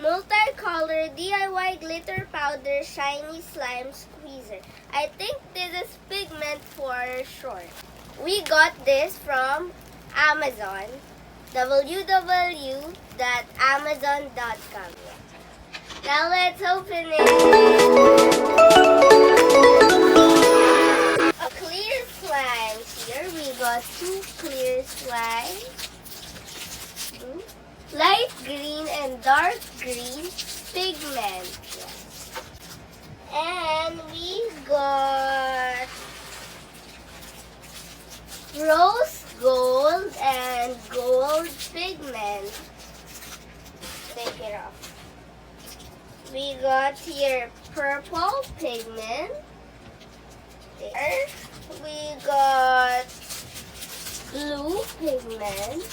Multicolor DIY Glitter Powder Shiny Slime Squeezer. I think this is Pigment for short. We got this from Amazon. www.amazon.com. Now let's open it. A clear slime here. We got two clear slimes. Light green and dark green pigment. And we got rose gold and gold pigment. Take it off. We got here purple pigment. There. We got blue pigment.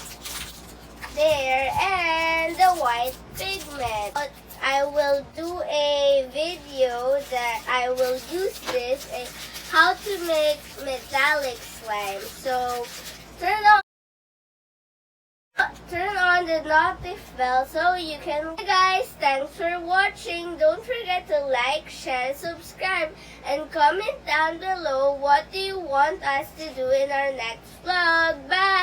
There, and the white pigment. But I will do a video that I will use this and how to make metallic slime. So turn on the notif bell so you can. Hey guys, thanks for watching. Don't forget to like, share, subscribe, and comment down below what do you want us to do in our next vlog. Bye!